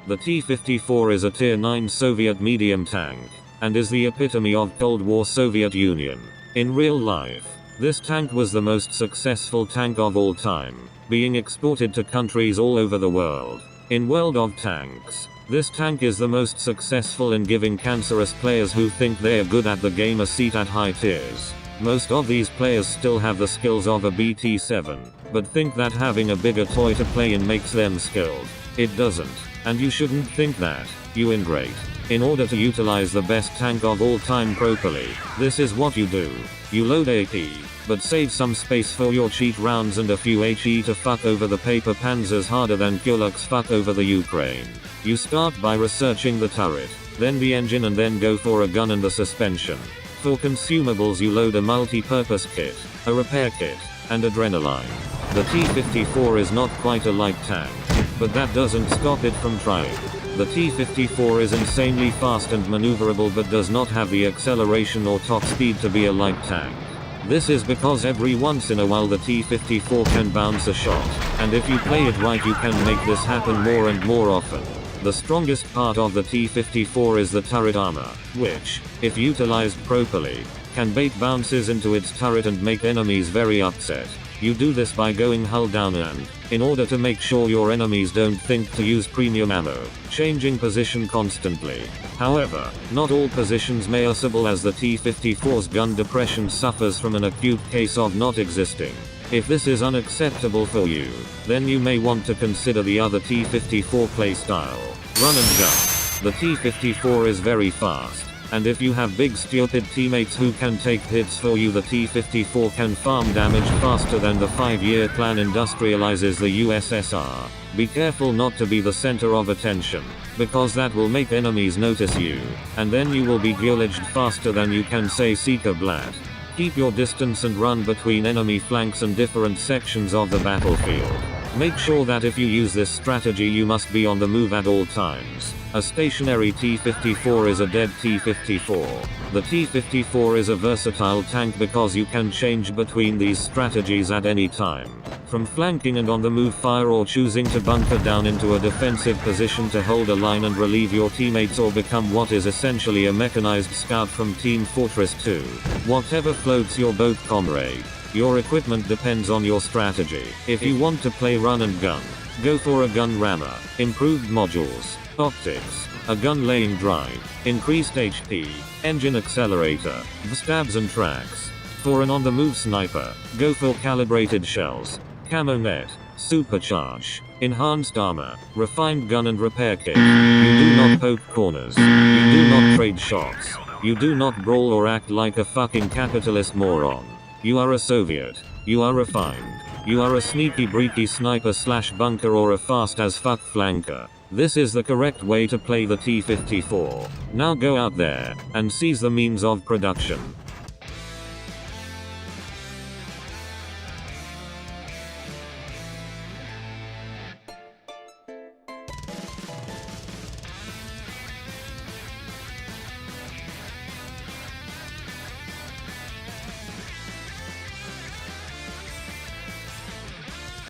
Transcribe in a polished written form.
The T-54 is a Tier 9 Soviet medium tank, and is the epitome of Cold War Soviet Union. In real life, this tank was the most successful tank of all time, being exported to countries all over the world. In World of Tanks, this tank is the most successful in giving cancerous players who think they are good at the game a seat at high tiers. Most of these players still have the skills of a BT-7, but think that having a bigger toy to play in makes them skilled. It doesn't, and you shouldn't think that, you ingrate. In order to utilize the best tank of all time properly, this is what you do. You load AP, but save some space for your cheat rounds and a few HE to fuck over the paper panzers harder than Kulaks fuck over the Ukraine. You start by researching the turret, then the engine, and then go for a gun and the suspension. For consumables you load a multi-purpose kit, a repair kit, and adrenaline. The T-54 is not quite a light tank, but that doesn't stop it from trying. The T-54 is insanely fast and maneuverable but does not have the acceleration or top speed to be a light tank. This is because every once in a while the T-54 can bounce a shot, and if you play it right you can make this happen more and more often. The strongest part of the T-54 is the turret armor, which, if utilized properly, can bait bounces into its turret and make enemies very upset. You do this by going hull down and, in order to make sure your enemies don't think to use premium ammo, changing position constantly. However, not all positions may usable, as the T-54's gun depression suffers from an acute case of not existing. If this is unacceptable for you, then you may want to consider the other T-54 playstyle. Run and gun. The T-54 is very fast, and if you have big stupid teammates who can take hits for you, the T-54 can farm damage faster than the 5-year plan industrializes the USSR. Be careful not to be the center of attention, because that will make enemies notice you, and then you will be guillaged faster than you can say Seeker Blat. Keep your distance and run between enemy flanks and different sections of the battlefield. Make sure that if you use this strategy you must be on the move at all times. A stationary T-54 is a dead T-54. The T-54 is a versatile tank because you can change between these strategies at any time. From flanking and on the move fire, or choosing to bunker down into a defensive position to hold a line and relieve your teammates, or become what is essentially a mechanized scout from Team Fortress 2. Whatever floats your boat, comrade. Your equipment depends on your strategy. If you want to play run and gun, go for a gun rammer, improved modules, optics, a gun laying drive, increased HP, engine accelerator, stabs and tracks. For an on-the-move sniper, go for calibrated shells, camo net, supercharge, enhanced armor, refined gun and repair kit. You do not poke corners. You do not trade shots. You do not brawl or act like a fucking capitalist moron. You are a Soviet. You are refined. You are a sneaky breaky sniper slash bunker, or a fast as fuck flanker. This is the correct way to play the T-54. Now go out there and seize the means of production.